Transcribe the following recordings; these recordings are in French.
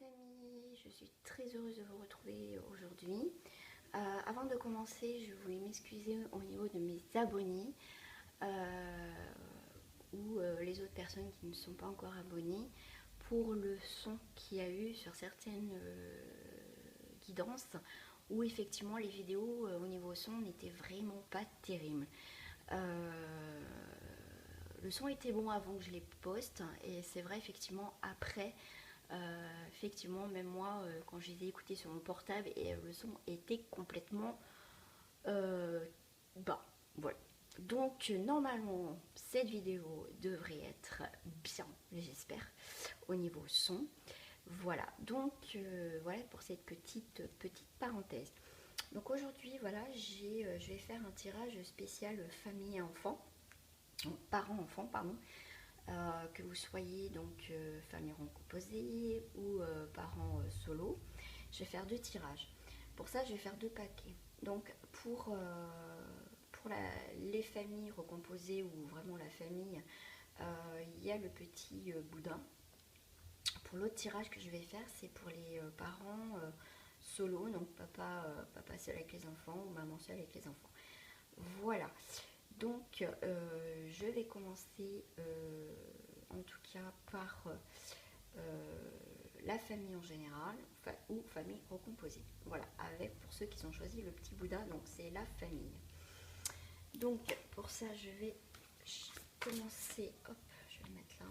amis, je suis très heureuse de vous retrouver aujourd'hui. Avant de commencer, je voulais m'excuser au niveau de mes abonnés ou les autres personnes qui ne sont pas encore abonnées pour le son qu'il y a eu sur certaines guidances où effectivement les vidéos au niveau son n'étaient vraiment pas terribles. Le son était bon avant que je les poste et c'est vrai effectivement après effectivement même moi quand je les ai écoutés sur mon portable et le son était complètement bas, voilà. Donc normalement cette vidéo devrait être bien, j'espère, au niveau son. Voilà, donc voilà pour cette petite parenthèse. Donc aujourd'hui voilà, je vais faire un tirage spécial famille et enfants, parents-enfants, pardon, que vous soyez donc famille recomposée ou parents solo. Je vais faire deux tirages. Pour ça, je vais faire deux paquets. Donc pour les familles recomposées ou vraiment la famille, il y a le petit boudin. Pour l'autre tirage que je vais faire, c'est pour les parents solo, donc papa seul avec les enfants ou maman seule avec les enfants. Voilà. Donc je vais commencer en tout cas par la famille en général ou famille recomposée. Voilà, avec pour ceux qui ont choisi le petit Bouddha, donc c'est la famille. Donc pour ça je vais commencer, hop, je vais le mettre là.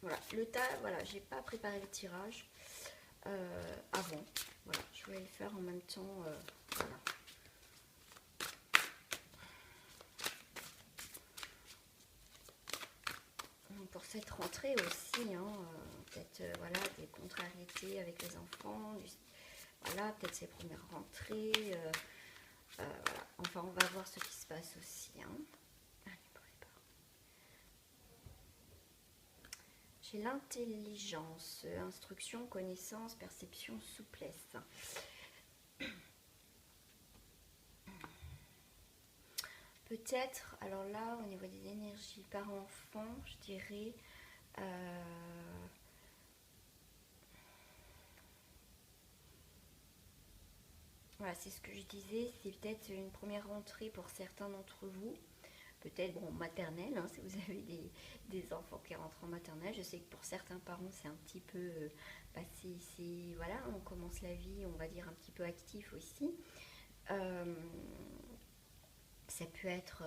Voilà, le tas, voilà, j'ai pas préparé le tirage avant. Voilà, je vais le faire en même temps. Voilà. Pour cette rentrée aussi, hein, peut-être voilà, des contrariétés avec les enfants, voilà, peut-être ses premières rentrées, voilà. Enfin, on va voir ce qui se passe aussi. Hein. Allez, pour les parents. J'ai l'intelligence, instruction, connaissance, perception, souplesse. Peut-être, alors là, au niveau des énergies par enfant, je dirais voilà, c'est ce que je disais, c'est peut-être une première rentrée pour certains d'entre vous. Peut-être, bon, maternelle, hein, si vous avez des enfants qui rentrent en maternelle. Je sais que pour certains parents, c'est un petit peu voilà, on commence la vie, on va dire, un petit peu actif aussi. Ça peut être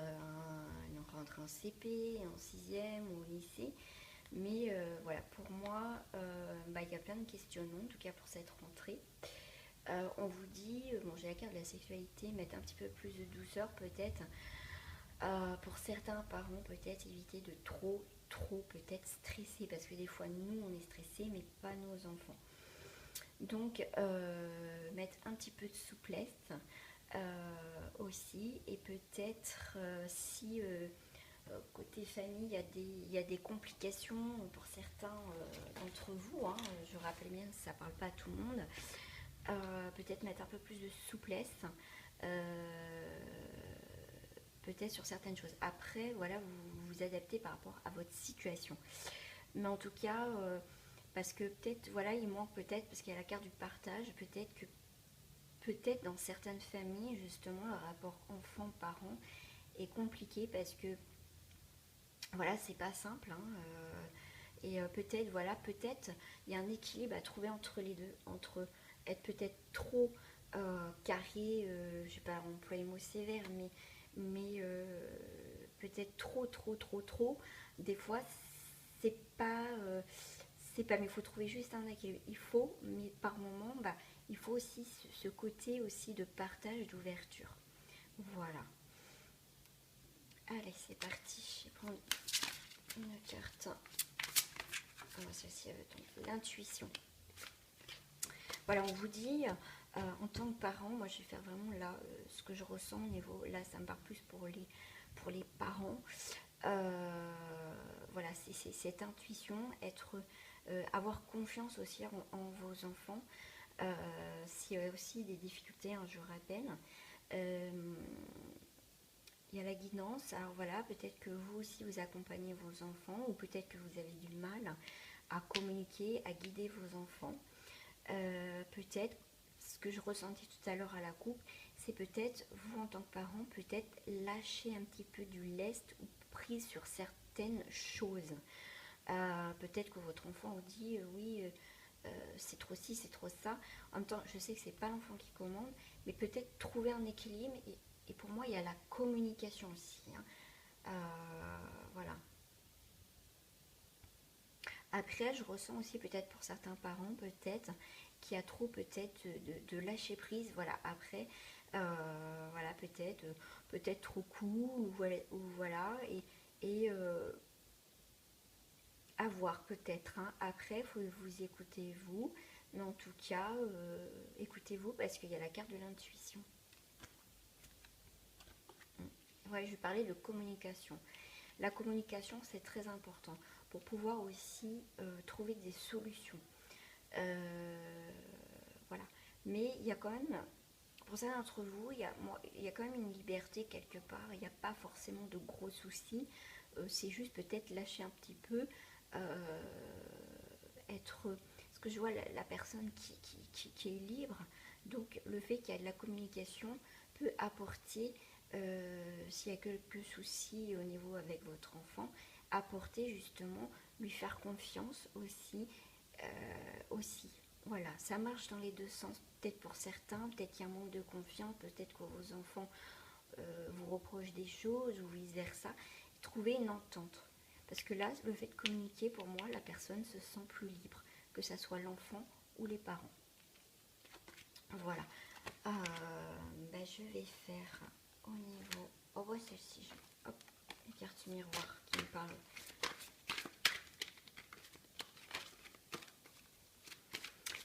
une rentrée en CP, en 6e ou au lycée. Mais voilà, pour moi, il y a plein de questionnements, en tout cas pour cette rentrée. On vous dit, bon, j'ai la carte de la sexualité, mettre un petit peu plus de douceur peut-être. Pour certains parents, peut-être éviter de trop peut-être stresser, parce que des fois nous on est stressé, mais pas nos enfants. Donc mettre un petit peu de souplesse aussi, et peut-être si côté famille il y a des complications pour certains d'entre vous, hein, je rappelle bien que ça parle pas à tout le monde. Peut-être mettre un peu plus de souplesse, peut-être sur certaines choses. Après, voilà, vous vous adaptez par rapport à votre situation. Mais en tout cas, parce que peut-être, voilà, il manque peut-être, parce qu'il y a la carte du partage, peut-être dans certaines familles, justement, le rapport enfant-parent est compliqué parce que, voilà, c'est pas simple, hein, et peut-être, voilà, peut-être il y a un équilibre à trouver entre les deux, entre être peut-être trop carré, je vais pas employer le mot sévère, mais peut-être trop. Des fois, c'est pas, mais il faut trouver juste un équilibre. Il faut, mais par moment, il faut aussi ce côté aussi de partage, d'ouverture. Voilà. Allez, c'est parti. Je vais prendre une carte. Celle-ci, elle veut tomber. L'intuition. Voilà, on vous dit, en tant que parent, moi je vais faire vraiment là ce que je ressens au niveau, là ça me parle plus pour les parents. Voilà, c'est cette intuition, avoir confiance aussi en vos enfants. S'il y a aussi des difficultés, hein, je rappelle. Il y a la guidance, alors voilà, peut-être que vous aussi vous accompagnez vos enfants, ou peut-être que vous avez du mal à communiquer, à guider vos enfants. Peut-être, ce que je ressentais tout à l'heure à la coupe, c'est peut-être, vous en tant que parent, peut-être lâcher un petit peu du lest ou prise sur certaines choses. Peut-être que votre enfant vous dit oui, c'est trop ci, c'est trop ça. En même temps, je sais que c'est pas l'enfant qui commande, mais peut-être trouver un équilibre. Et pour moi, il y a la communication aussi. Hein. Voilà. Après, je ressens aussi peut-être pour certains parents, peut-être, qu'il y a trop peut-être de lâcher prise. Voilà, après, voilà, peut-être trop court, ou voilà, et à voir peut-être. Hein. Après, il faut vous écouter vous, mais en tout cas, écoutez-vous parce qu'il y a la carte de l'intuition. Ouais, je parlais de communication. La communication, c'est très important pour pouvoir aussi trouver des solutions. Voilà. Mais il y a quand même, pour certains d'entre vous, il y a quand même une liberté quelque part. Il n'y a pas forcément de gros soucis. C'est juste peut-être lâcher un petit peu, être... Parce que je vois la personne qui est libre. Donc le fait qu'il y a de la communication peut apporter, s'il y a quelques soucis au niveau avec votre enfant, apporter justement, lui faire confiance aussi. Voilà, ça marche dans les deux sens. Peut-être pour certains, peut-être qu'il y a un manque de confiance, peut-être que vos enfants vous reprochent des choses ou vice-versa. Trouver une entente. Parce que là, le fait de communiquer, pour moi, la personne se sent plus libre, que ce soit l'enfant ou les parents. Voilà. Je vais faire au niveau... Oh, ouais, celle-ci. Hop, les cartes miroirs qui me parlent.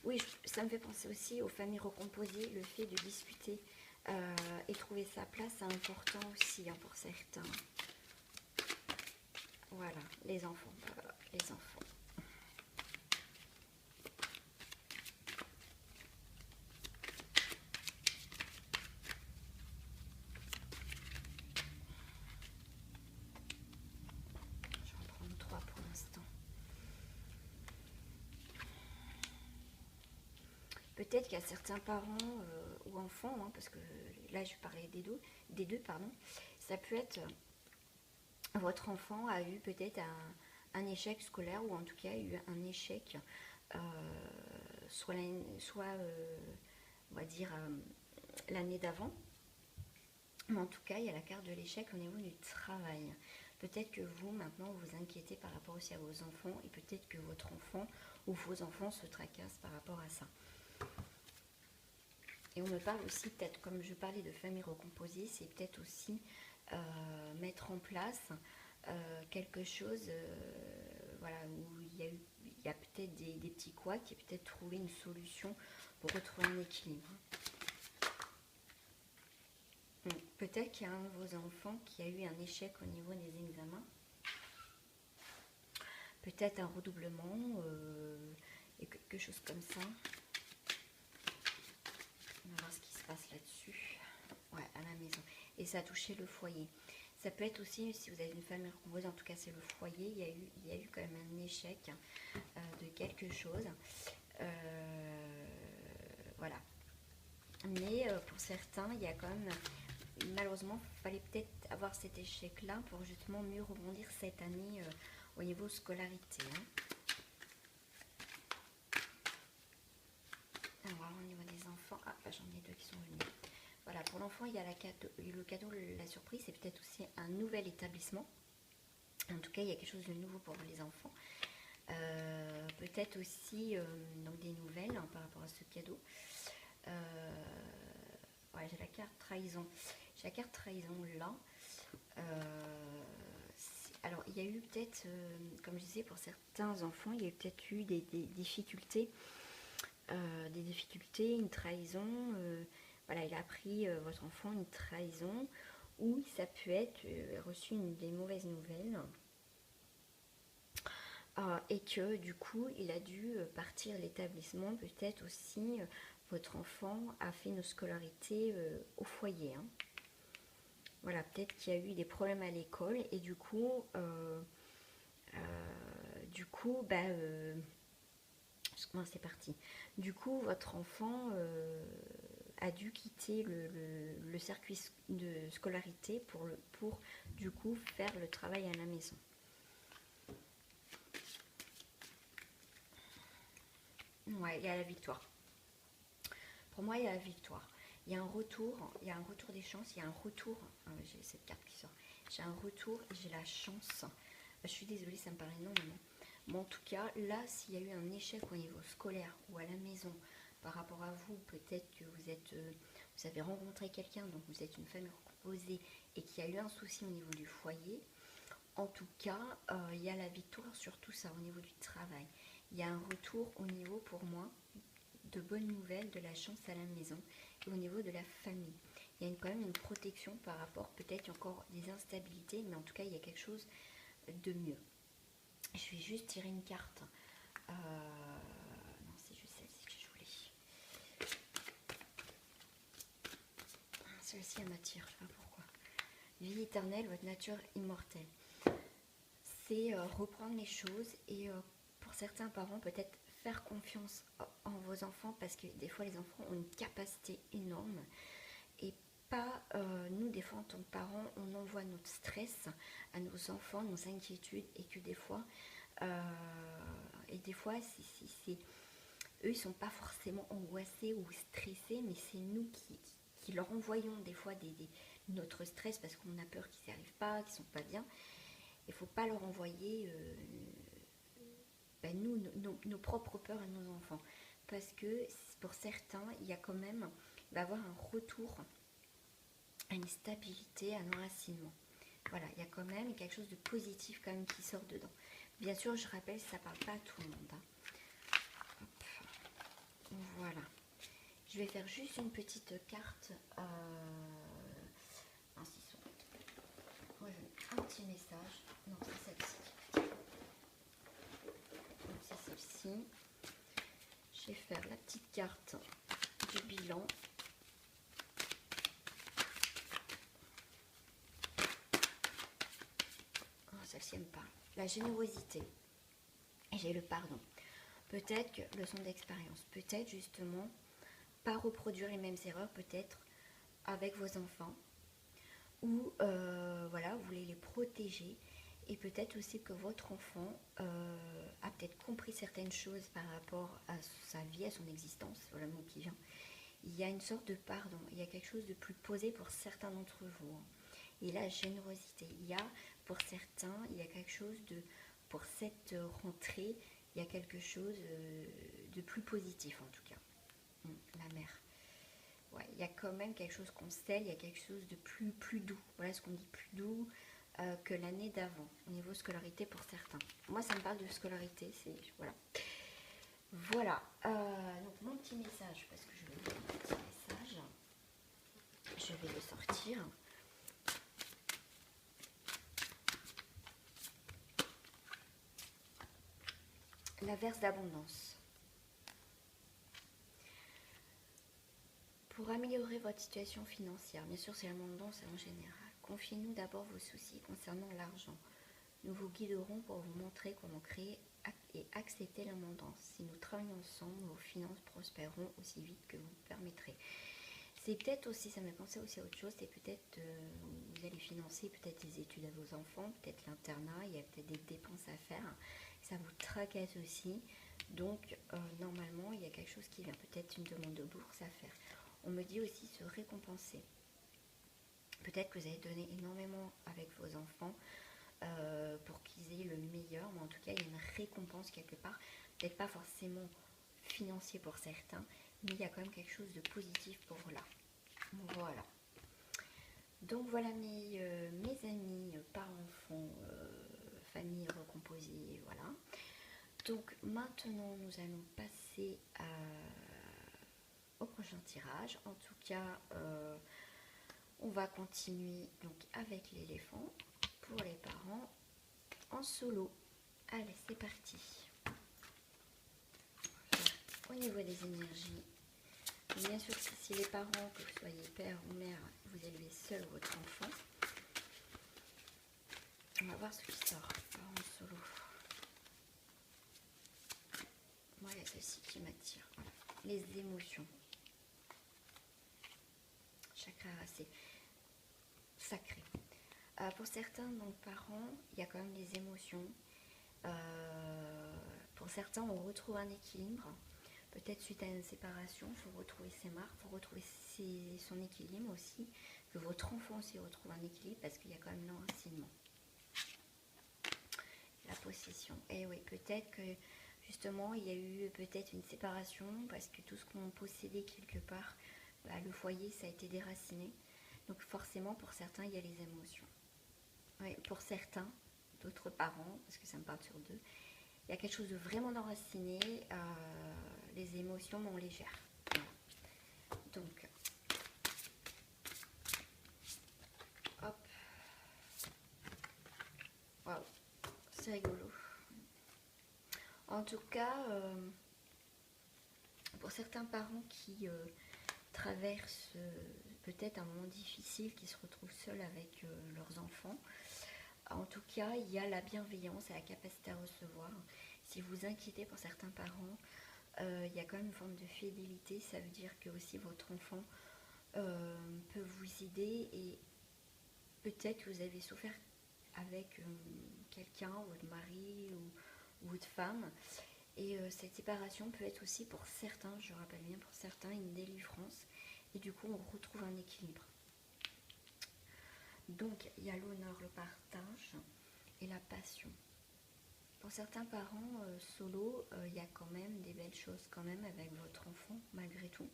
Oui, ça me fait penser aussi aux familles recomposées, le fait de discuter et trouver sa place, c'est important aussi hein, pour certains. Voilà, les enfants, les enfants. Je vais en prendre 3 pour l'instant. Peut-être qu'il y a certains parents ou enfants, hein, parce que là je parlais des deux, pardon. Ça peut être votre enfant a eu peut-être un échec scolaire ou en tout cas eu un échec, soit on va dire l'année d'avant. Mais en tout cas, il y a la carte de l'échec au niveau du travail. Peut-être que vous, maintenant, vous inquiétez par rapport aussi à vos enfants et peut-être que votre enfant ou vos enfants se tracassent par rapport à ça. Et on me parle aussi, peut-être comme je parlais de famille recomposée, c'est peut-être aussi mettre en place quelque chose voilà, où il y a peut-être des petits couacs et peut-être trouver une solution pour retrouver un équilibre. Peut-être qu'il y a un de vos enfants qui a eu un échec au niveau des examens. Peut-être un redoublement et quelque chose comme ça. On va voir ce qui se passe là-dessus. Ouais, à la maison. Et ça a touché le foyer. Ça peut être aussi, si vous avez une famille recomposée, en tout cas c'est le foyer, il y a eu quand même un échec de quelque chose. Voilà. Mais pour certains, il y a quand même, malheureusement, il fallait peut-être avoir cet échec-là pour justement mieux rebondir cette année au niveau scolarité. Hein. Alors, au niveau des enfants, j'en ai 2 qui sont venus. Voilà, pour l'enfant, il y a le cadeau, la surprise, c'est peut-être aussi un nouvel établissement. En tout cas, il y a quelque chose de nouveau pour les enfants. Peut-être aussi donc des nouvelles hein, par rapport à ce cadeau. Ouais, j'ai la carte trahison. J'ai la carte trahison là. Alors, il y a eu peut-être, comme je disais, pour certains enfants, il y a peut-être eu des difficultés. Une trahison. Voilà, il a appris, votre enfant, une trahison. Ou ça peut être reçu des mauvaises nouvelles. Et que du coup il a dû partir de l'établissement. Peut-être aussi votre enfant a fait une scolarité au foyer. Hein. Voilà, peut-être qu'il y a eu des problèmes à l'école et du coup du coup, c'est parti. Du coup, votre enfant a dû quitter le circuit de scolarité pour du coup faire le travail à la maison. Ouais, il y a la victoire. Pour moi, il y a la victoire. Il y a un retour des chances, il y a un retour. J'ai cette carte qui sort. J'ai un retour, j'ai la chance. Je suis désolée, ça me paraît énormément. Mais en tout cas, là, s'il y a eu un échec au niveau scolaire ou à la maison par rapport à vous, peut-être que vous avez rencontré quelqu'un, donc vous êtes une famille recomposée et qu'il y a eu un souci au niveau du foyer. En tout cas, il y a la victoire sur tout ça au niveau du travail. Il y a un retour au niveau, pour moi, de bonnes nouvelles, de la chance à la maison et au niveau de la famille. Il y a quand même une protection par rapport, peut-être encore des instabilités, mais en tout cas, il y a quelque chose de mieux. Je vais juste tirer une carte. Non, c'est juste celle-ci que je voulais. Celle-ci, elle m'attire, je sais pas pourquoi. Vie éternelle, votre nature immortelle. C'est reprendre les choses et pour certains parents, peut-être faire confiance en vos enfants parce que des fois, les enfants ont une capacité énorme et pas, nous, des fois, en tant que parents, on envoie notre stress à nos enfants, nos inquiétudes et que des fois, eux, ils sont pas forcément angoissés ou stressés, mais c'est nous qui leur envoyons des fois notre stress parce qu'on a peur qu'ils n'y arrivent pas, qu'ils sont pas bien. Il ne faut pas leur envoyer nos propres peurs à nos enfants. Parce que pour certains, il y a quand même, il va y avoir un retour à une stabilité, à un enracinement. Voilà, il y a quand même quelque chose de positif quand même qui sort dedans. Bien sûr, je rappelle, ça ne parle pas à tout le monde. Hop. Voilà. Je vais faire juste une petite carte. Un petit message. Non, c'est celle-ci. C'est celle-ci. Je vais faire la petite carte du bilan. Oh, celle-ci me parle. La générosité. Et j'ai le pardon. Peut-être que leçon d'expérience. Peut-être justement pas reproduire les mêmes erreurs. Peut-être avec vos enfants. Ou voilà, vous voulez les protéger. Et peut-être aussi que votre enfant a peut-être compris certaines choses par rapport à sa vie, à son existence, voilà le mot qui vient. Il y a une sorte de pardon, il y a quelque chose de plus posé pour certains d'entre vous. Et la générosité, il y a pour certains, il y a quelque chose de, pour cette rentrée, il y a quelque chose de plus positif en tout cas. La mère. Ouais, il y a quand même quelque chose qu'on scelle, il y a quelque chose de plus doux. Voilà ce qu'on dit, plus doux que l'année d'avant, au niveau scolarité pour certains. Moi, ça me parle de scolarité, c'est... Voilà. Voilà. Donc, mon petit message, parce que je vais vous dire un petit message. Je vais le sortir. La verse d'abondance. Pour améliorer votre situation financière, bien sûr c'est l'abondance en général, confiez-nous d'abord vos soucis concernant l'argent. Nous vous guiderons pour vous montrer comment créer et accepter l'abondance. Si nous travaillons ensemble, vos finances prospéreront aussi vite que vous permettrez. C'est peut-être aussi, ça m'a pensé aussi à autre chose, c'est peut-être vous allez financer peut-être les études à vos enfants, peut-être l'internat, il y a peut-être des dépenses à faire, ça vous tracasse aussi. Donc normalement il y a quelque chose qui vient, peut-être une demande de bourse à faire. On me dit aussi se récompenser. Peut-être que vous avez donné énormément avec vos enfants pour qu'ils aient le meilleur, mais en tout cas il y a une récompense quelque part, peut-être pas forcément financier pour certains, mais il y a quand même quelque chose de positif pour là. Voilà. Donc voilà mes amis, parents-enfants, famille recomposée, voilà. Donc maintenant nous allons passer au prochain tirage. En tout cas, on va continuer donc avec l'éléphant pour les parents en solo. Allez, c'est parti. Au niveau des énergies, bien sûr, si les parents, que vous soyez père ou mère, vous élevez seul votre enfant, on va voir ce qui sort. Parents en solo. c'est ceci qui m'attire. Voilà. Les émotions. Chakra racé. Sacré. Pour certains donc, parents, il y a quand même les émotions. Pour certains, on retrouve un équilibre. Peut-être suite à une séparation, il faut retrouver ses marques, il faut retrouver son équilibre aussi. Que votre enfant aussi retrouve un équilibre parce qu'il y a quand même l'enracinement. La possession. Et oui, peut-être que justement, il y a eu peut-être une séparation parce que tout ce qu'on possédait quelque part, bah, le foyer, ça a été déraciné. Donc forcément, pour certains, il y a les émotions. Oui, pour certains, d'autres parents, parce que ça me parle sur deux, il y a quelque chose de vraiment enraciné, les émotions m'ont légère. Voilà. Donc, hop. Waouh, c'est rigolo. En tout cas, pour certains parents qui traversent peut-être un moment difficile, qui se retrouvent seuls avec leurs enfants, en tout cas, il y a la bienveillance et la capacité à recevoir. Si vous vous inquiétez pour certains parents, il y a quand même une forme de fidélité. Ça veut dire que aussi votre enfant peut vous aider et peut-être que vous avez souffert avec quelqu'un, votre mari ou votre femme. Et cette séparation peut être aussi pour certains, je rappelle bien pour certains, une délivrance. Et du coup, on retrouve un équilibre. Donc, il y a l'honneur, le partage et la passion. Pour certains parents solo, il y a quand même des belles choses quand même avec votre enfant, malgré tout.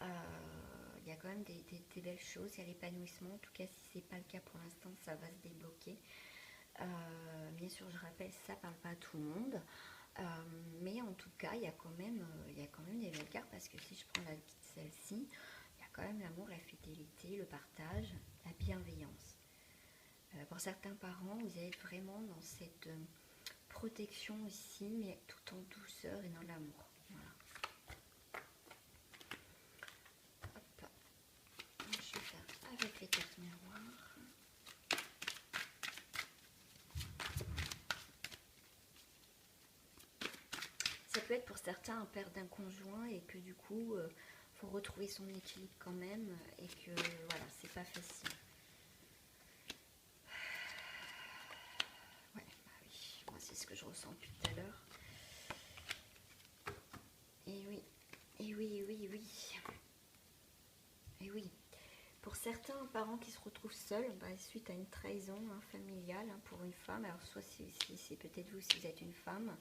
Il y a quand même des belles choses, il y a l'épanouissement. En tout cas, si ce n'est pas le cas pour l'instant, ça va se débloquer. Bien sûr, je rappelle, ça ne parle pas à tout le monde. Mais en tout cas, il y a quand même des belles cartes parce que si je prends celle-ci, il y a quand même l'amour, la fidélité, le partage, la bienveillance. Pour certains parents, vous êtes vraiment dans cette protection ici, mais tout en douceur et dans l'amour. Voilà. Hop. Je vais faire avec les cartes miroirs. Ça peut être pour certains un père d'un conjoint et que du coup, faut retrouver son équilibre quand même et que voilà, c'est pas facile. Ouais, bah oui, moi c'est ce que je ressens depuis tout à l'heure. Et oui, et oui, et oui, et oui. Et oui. Pour certains parents qui se retrouvent seuls, bah, suite à une trahison familiale pour une femme, alors soit si c'est peut-être vous si vous êtes une femme,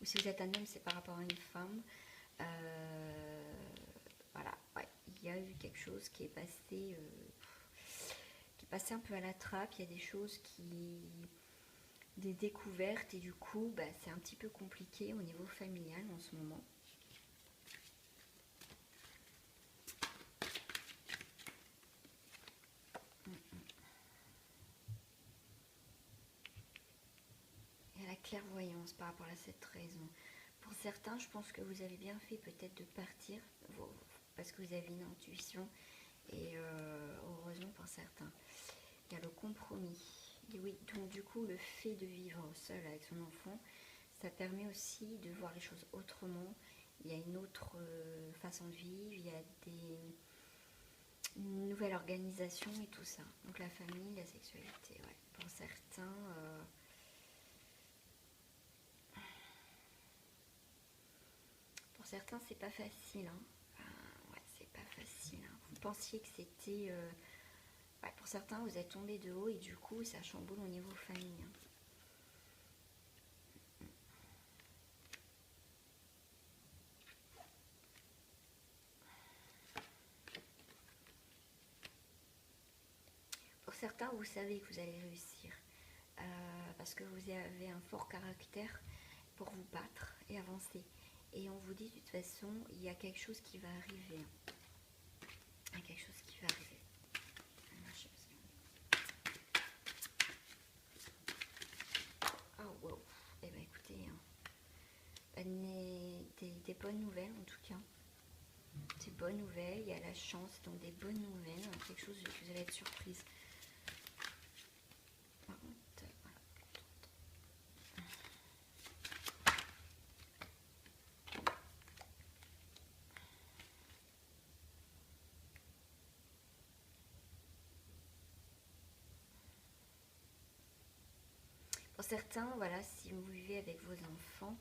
ou si vous êtes un homme, c'est par rapport à une femme. Voilà, ouais, il y a eu quelque chose qui est passé un peu à la trappe. Il y a des choses des découvertes et du coup, bah, c'est un petit peu compliqué au niveau familial en ce moment. Et la clairvoyance par rapport à cette raison. Pour certains, je pense que vous avez bien fait peut-être de partir parce que vous avez une intuition et heureusement pour certains. Il y a le compromis. Et oui, donc du coup, le fait de vivre seul avec son enfant, ça permet aussi de voir les choses autrement. Il y a une autre façon de vivre, il y a une nouvelle organisation et tout ça. Donc la famille, la sexualité, ouais. Pour certains... Pour certains, c'est pas facile. Hein. Enfin, ouais, c'est pas facile. Hein. Vous pensiez que c'était... ouais, pour certains, vous êtes tombé de haut et du coup, ça chamboule au niveau famille. Hein. Pour certains, vous savez que vous allez réussir. Parce que vous avez un fort caractère pour vous battre et avancer. Et on vous dit de toute façon, il y a quelque chose qui va arriver. Il y a quelque chose qui va arriver. Oh wow. Eh bien écoutez, des bonnes nouvelles en tout cas. Des bonnes nouvelles, il y a la chance, donc des bonnes nouvelles, quelque chose que vous allez être surprise. Par contre, voilà. Pour certains, voilà, si vous vivez avec vos enfants,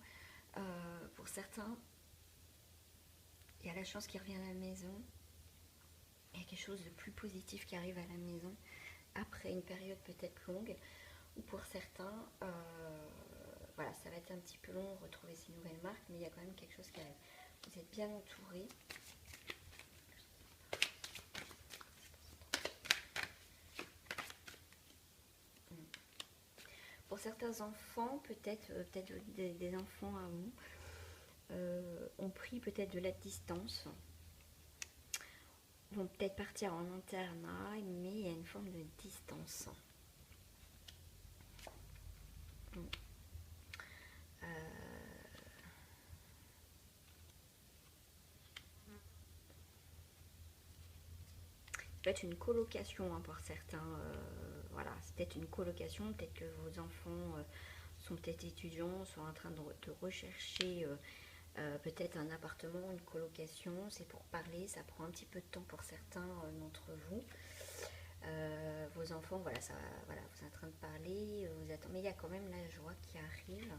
pour certains, il y a la chance qu'ils reviennent à la maison. Il y a quelque chose de plus positif qui arrive à la maison après une période peut-être longue. Ou pour certains, voilà, ça va être un petit peu long de retrouver ces nouvelles marques, mais il y a quand même quelque chose qui arrive. Vous êtes bien entouré. Pour certains enfants, peut-être des enfants à vous, ont pris peut-être de la distance, vont peut-être partir en internat, mais il y a une forme de distance. Ça peut être une colocation, hein, pour certains. Voilà, c'est peut-être une colocation, peut-être que vos enfants sont peut-être étudiants, sont en train de rechercher peut-être un appartement, une colocation. C'est pour parler, ça prend un petit peu de temps pour certains d'entre vous. Vos enfants, voilà, voilà, vous êtes en train de parler, vous attendez, mais il y a quand même la joie qui arrive.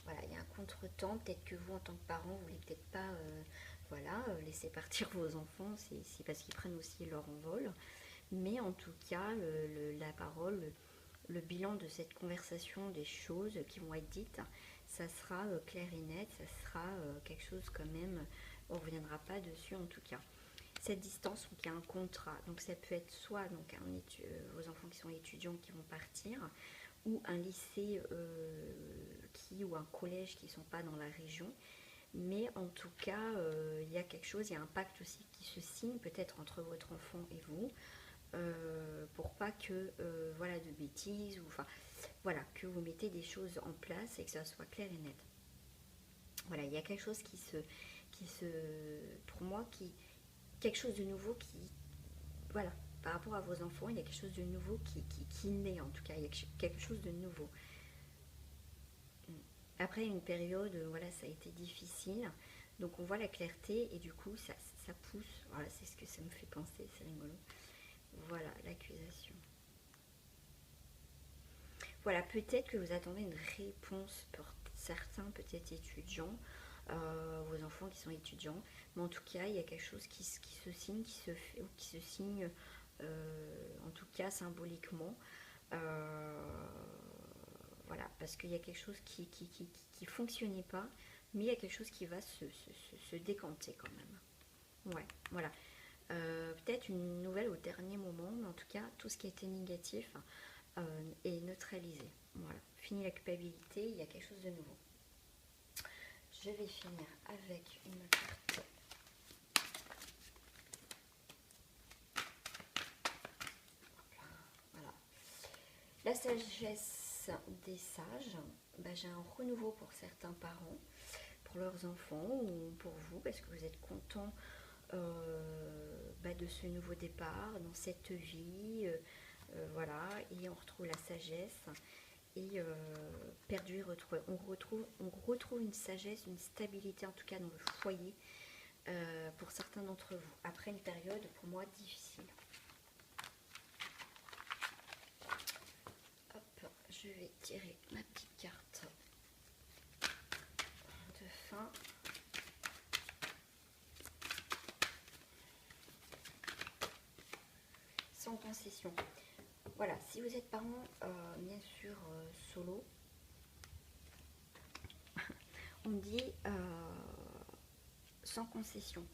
Voilà, il y a un contretemps, peut-être que vous en tant que parent, vous voulez peut-être pas voilà, laisser partir vos enfants, c'est parce qu'ils prennent aussi leur envol. Mais en tout cas, la parole, le bilan de cette conversation, des choses qui vont être dites, ça sera clair et net, ça sera quelque chose quand même, on ne reviendra pas dessus en tout cas. Cette distance, donc il y a un contrat, donc ça peut être soit donc vos enfants qui sont étudiants qui vont partir, ou un lycée ou un collège qui ne sont pas dans la région. Mais en tout cas, il y a quelque chose, il y a un pacte aussi qui se signe peut-être entre votre enfant et vous, pour pas que, voilà, de bêtises, ou enfin, voilà, que vous mettez des choses en place et que ça soit clair et net. Voilà, il y a quelque chose pour moi, quelque chose de nouveau voilà, par rapport à vos enfants, il y a quelque chose de nouveau qui naît, en tout cas, il y a quelque chose de nouveau. Après une période, voilà, ça a été difficile, donc on voit la clarté et du coup ça pousse. Voilà, c'est ce que ça me fait penser, c'est rigolo. Voilà, l'accusation. Voilà, peut-être que vous attendez une réponse pour certains, peut-être étudiants, vos enfants qui sont étudiants, mais en tout cas, il y a quelque chose qui se signe, qui se fait, ou qui se signe, en tout cas symboliquement. Voilà, parce qu'il y a quelque chose qui fonctionnait pas, mais il y a quelque chose qui va se décanter quand même. Ouais, voilà. Peut-être une nouvelle au dernier moment, mais en tout cas, tout ce qui était négatif est neutralisé. Voilà, fini la culpabilité, il y a quelque chose de nouveau. Je vais finir avec une carte. Voilà. La sagesse des sages, j'ai un renouveau pour certains parents, pour leurs enfants ou pour vous, parce que vous êtes content de ce nouveau départ, dans cette vie, voilà, et on retrouve la sagesse, et perdu et retrouvé. On retrouve une sagesse, une stabilité en tout cas dans le foyer, pour certains d'entre vous, après une période pour moi difficile. Hop, je vais tirer ma petite carte de fin. Sans concession. Voilà, si vous êtes parent, bien sûr, solo, on dit sans concession.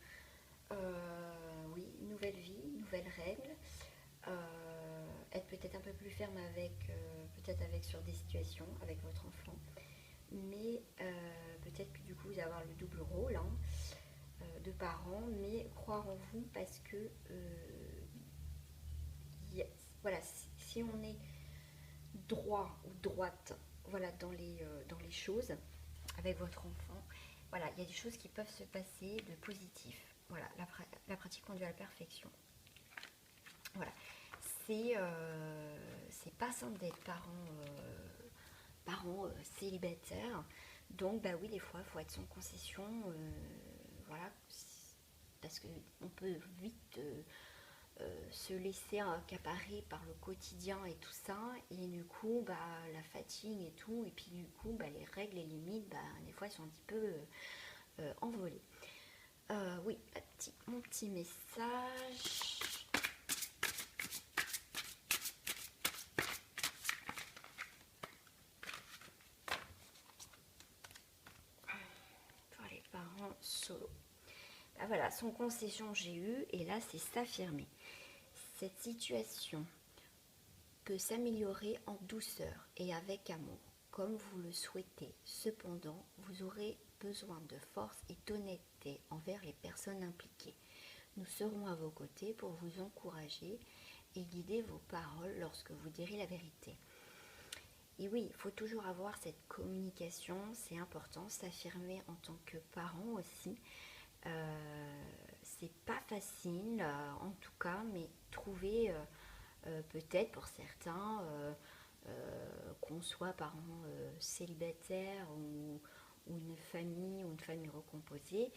Oui, nouvelle vie, nouvelles règles. Être peut-être un peu plus ferme peut-être avec sur des situations avec votre enfant. Mais peut-être que du coup, vous allez avoir le double rôle, hein, de parents, mais croire en vous parce que voilà, si on est droit ou droite, voilà, dans les choses avec votre enfant, voilà, il y a des choses qui peuvent se passer de positif. Voilà, la pratique conduit à la perfection. Voilà, c'est pas simple d'être parents célibataires. Donc, oui, des fois, il faut être sans concession. Voilà, parce qu'on peut vite se laisser accaparer par le quotidien et tout ça, et du coup bah la fatigue et tout, et puis du coup bah, les règles et limites bah, des fois sont un petit peu envolées. Oui, mon petit message. Pour les parents solo. Bah voilà, son concession j'ai eu, et là c'est s'affirmer. Cette situation peut s'améliorer en douceur et avec amour, comme vous le souhaitez. Cependant, vous aurez besoin de force et d'honnêteté envers les personnes impliquées. Nous serons à vos côtés pour vous encourager et guider vos paroles lorsque vous direz la vérité. Et oui, il faut toujours avoir cette communication, c'est important, s'affirmer en tant que parent aussi. C'est pas facile en tout cas, mais trouver peut-être pour certains qu'on soit parents célibataires ou une famille recomposée,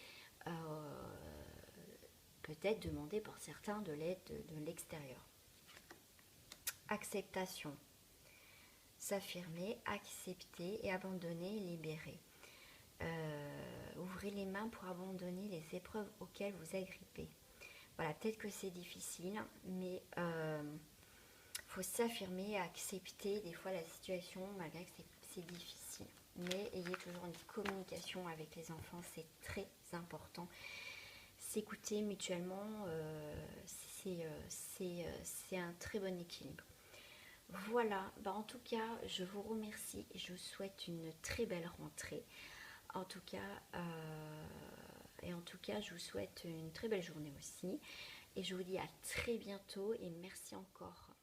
peut-être demander pour certains de l'aide de l'extérieur. Acceptation. S'affirmer, accepter et abandonner, libérer. Ouvrez les mains pour abandonner les épreuves auxquelles vous agrippez. Voilà, peut-être que c'est difficile, mais faut s'affirmer, accepter des fois la situation malgré que c'est difficile. Mais ayez toujours une communication avec les enfants, c'est très important. S'écouter mutuellement, c'est un très bon équilibre. Voilà, bah en tout cas, je vous remercie et je vous souhaite une très belle rentrée. En tout cas, je vous souhaite une très belle journée aussi. Et je vous dis à très bientôt et merci encore.